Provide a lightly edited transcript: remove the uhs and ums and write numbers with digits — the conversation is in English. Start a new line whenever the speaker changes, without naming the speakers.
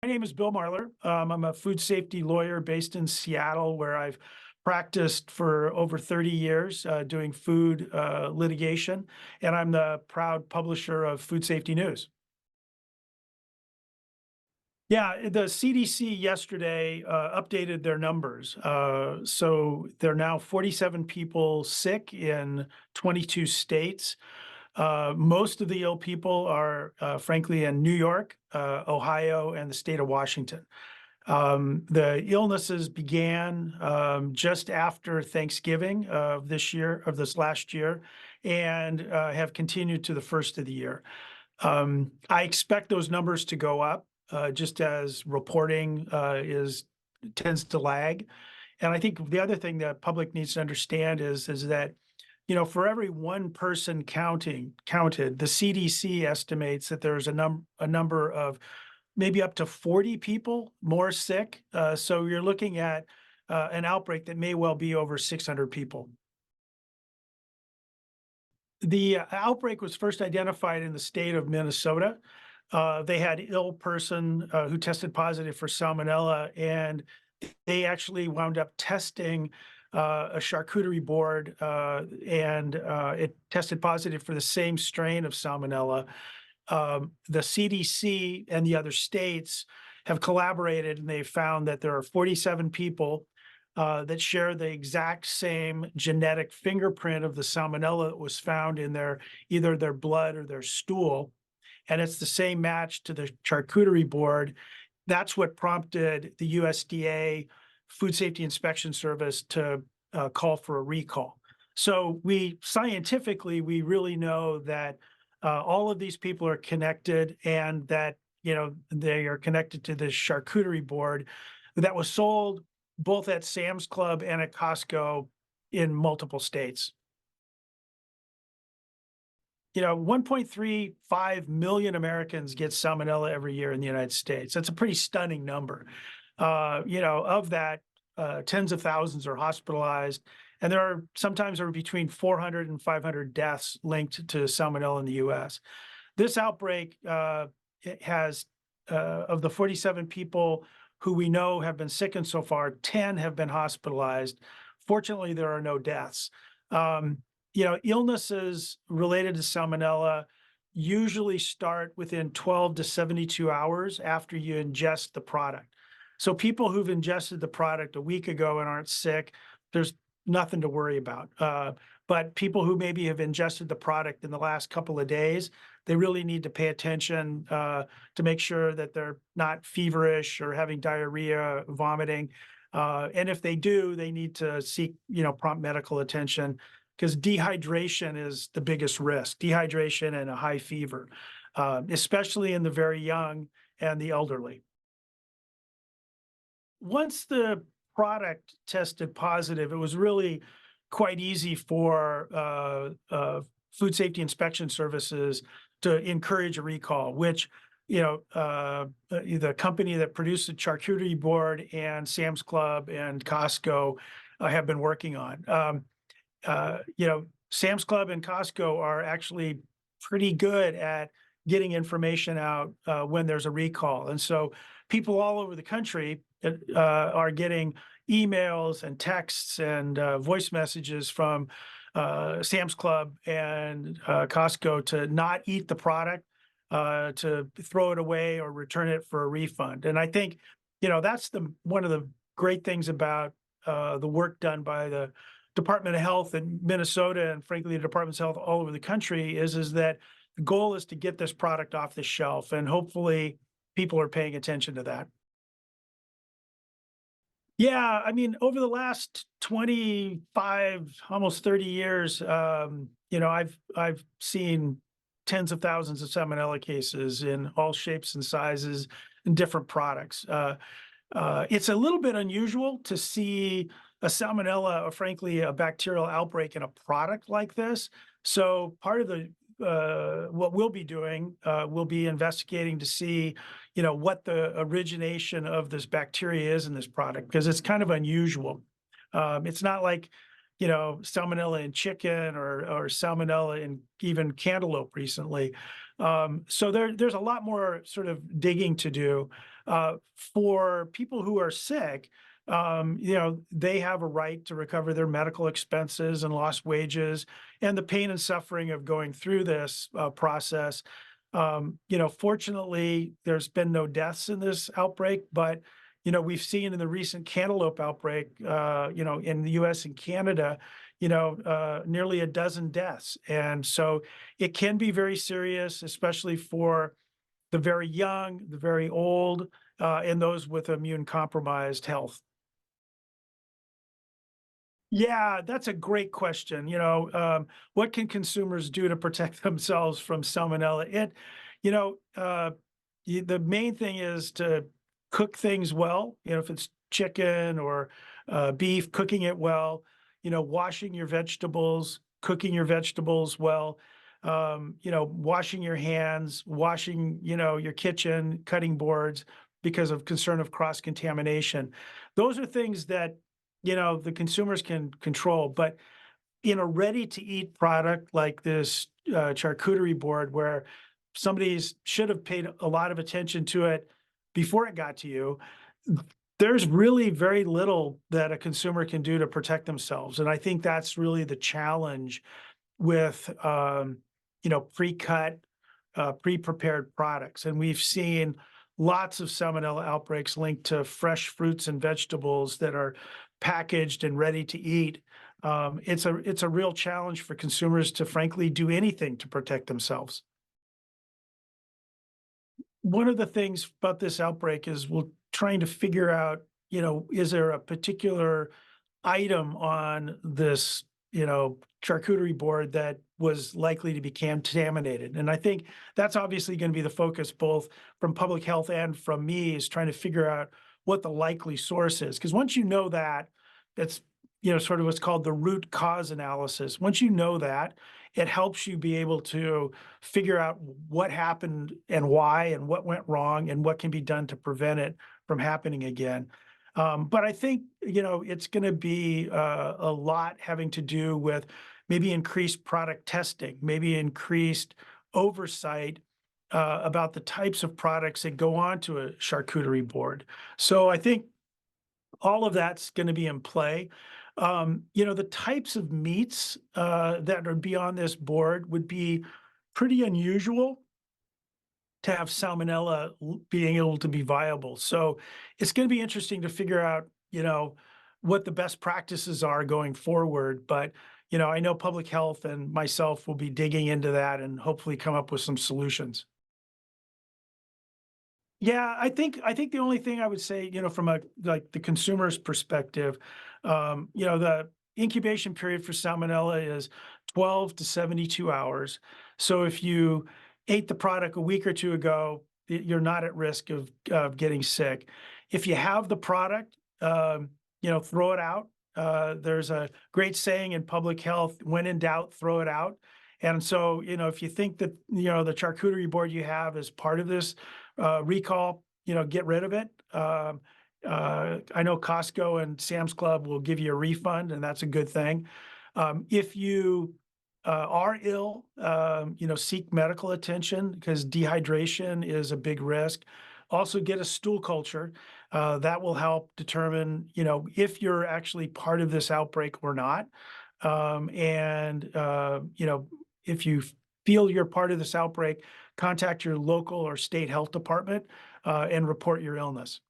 name is Bill Marler. I'm a food safety lawyer based in Seattle, where I've practiced for over 30 years doing food litigation, and I'm the proud publisher of Food Safety News. Yeah, the CDC yesterday updated their numbers. So there are now 47 people sick in 22 states. Most of the ill people are, frankly, in New York, Ohio, and the state of Washington. The illnesses began just after Thanksgiving of this last year, and have continued to the first of the year. I expect those numbers to go up, just as reporting tends to lag. And I think the other thing that public needs to understand is that, for every one person counted, the CDC estimates that there's a number of maybe up to 40 people more sick. So you're looking at an outbreak that may well be over 600 people. The outbreak was first identified in the state of Minnesota. They had an ill person who tested positive for Salmonella, and they actually wound up testing a charcuterie board, and it tested positive for the same strain of Salmonella. The CDC and the other states have collaborated, and they found that there are 47 people that share the exact same genetic fingerprint of the Salmonella that was found in either their blood or their stool. And it's the same match to the charcuterie board. That's what prompted the USDA Food Safety Inspection Service to call for a recall. So scientifically, we really know that all of these people are connected, and that, they are connected to this charcuterie board that was sold both at Sam's Club and at Costco in multiple states. 1.35 million Americans get Salmonella every year in the United States. That's a pretty stunning number. Of that, tens of thousands are hospitalized, and there are sometimes between 400 and 500 deaths linked to Salmonella in the U.S. This outbreak has, of the 47 people who we know have been sickened so far, 10 have been hospitalized. Fortunately, there are no deaths. Illnesses related to Salmonella usually start within 12 to 72 hours after you ingest the product. So people who've ingested the product a week ago and aren't sick, there's nothing to worry about. But people who maybe have ingested the product in the last couple of days, they really need to pay attention to make sure that they're not feverish or having diarrhea, vomiting. And if they do, they need to seek, prompt medical attention, because dehydration is the biggest risk, dehydration and a high fever, especially in the very young and the elderly. Once the product tested positive, it was really quite easy for Food Safety Inspection Services to encourage a recall, which, the company that produced the charcuterie board and Sam's Club and Costco have been working on. Sam's Club and Costco are actually pretty good at getting information out when there's a recall. And so people all over the country are getting emails and texts and voice messages from Sam's Club and Costco to not eat the product, to throw it away or return it for a refund. And I think, that's one of the great things about the work done by the Department of Health in Minnesota, and frankly, the Departments of Health all over the country, is that the goal is to get this product off the shelf, and hopefully people are paying attention to that. Yeah, I mean, over the last 25, almost 30 years, I've seen tens of thousands of Salmonella cases in all shapes and sizes and different products. It's a little bit unusual to see a Salmonella, or frankly, a bacterial outbreak in a product like this. So part of what we'll be doing, we'll be investigating to see, what the origination of this bacteria is in this product, because it's kind of unusual. It's not like, Salmonella in chicken or Salmonella in even cantaloupe recently. So there's a lot more sort of digging to do. For people who are sick, they have a right to recover their medical expenses and lost wages and the pain and suffering of going through this process. Fortunately, there's been no deaths in this outbreak, but we've seen in the recent cantaloupe outbreak, in the U.S. and Canada, nearly a dozen deaths, and so it can be very serious, especially for the very young, the very old, and those with immune compromised health. Yeah, that's a great question. What can consumers do to protect themselves from salmonella? You know, uh, the main thing is to cook things well. If it's chicken or beef, cooking it well. Washing your vegetables, cooking your vegetables well. Washing your hands, washing your kitchen, cutting boards because of concern of cross contamination. Those are things that the consumers can control. But in a ready-to-eat product like this charcuterie board, where somebody's should have paid a lot of attention to it before it got to you, there's really very little that a consumer can do to protect themselves. And I think that's really the challenge with pre-cut, pre-prepared products. And we've seen lots of salmonella outbreaks linked to fresh fruits and vegetables that are packaged and ready to eat. It's a real challenge for consumers to frankly do anything to protect themselves. One of the things about this outbreak is we're trying to figure out, is there a particular item on this, charcuterie board that was likely to be contaminated. And I think that's obviously going to be the focus both from public health and from me, is trying to figure out what the likely source is. Because once you know that, that's sort of what's called the root cause analysis. Once you know that, it helps you be able to figure out what happened and why and what went wrong and what can be done to prevent it from happening again. But I think, it's going to be a lot having to do with maybe increased product testing, maybe increased oversight about the types of products that go onto a charcuterie board. So I think all of that's going to be in play. The types of meats that would be on this board would be pretty unusual to have salmonella being able to be viable. So it's going to be interesting to figure out, what the best practices are going forward. But, I know public health and myself will be digging into that and hopefully come up with some solutions. Yeah, I think the only thing I would say, from a like the consumer's perspective, the incubation period for salmonella is 12 to 72 hours. So if you ate the product a week or two ago, you're not at risk of getting sick. If you have the product, throw it out. There's a great saying in public health: when in doubt, throw it out. And so, if you think that, the charcuterie board you have is part of this recall, get rid of it. I know Costco and Sam's Club will give you a refund, and that's a good thing. If you are ill, seek medical attention because dehydration is a big risk. Also, get a stool culture. That will help determine, if you're actually part of this outbreak or not. If you feel you're part of this outbreak, contact your local or state health department and report your illness.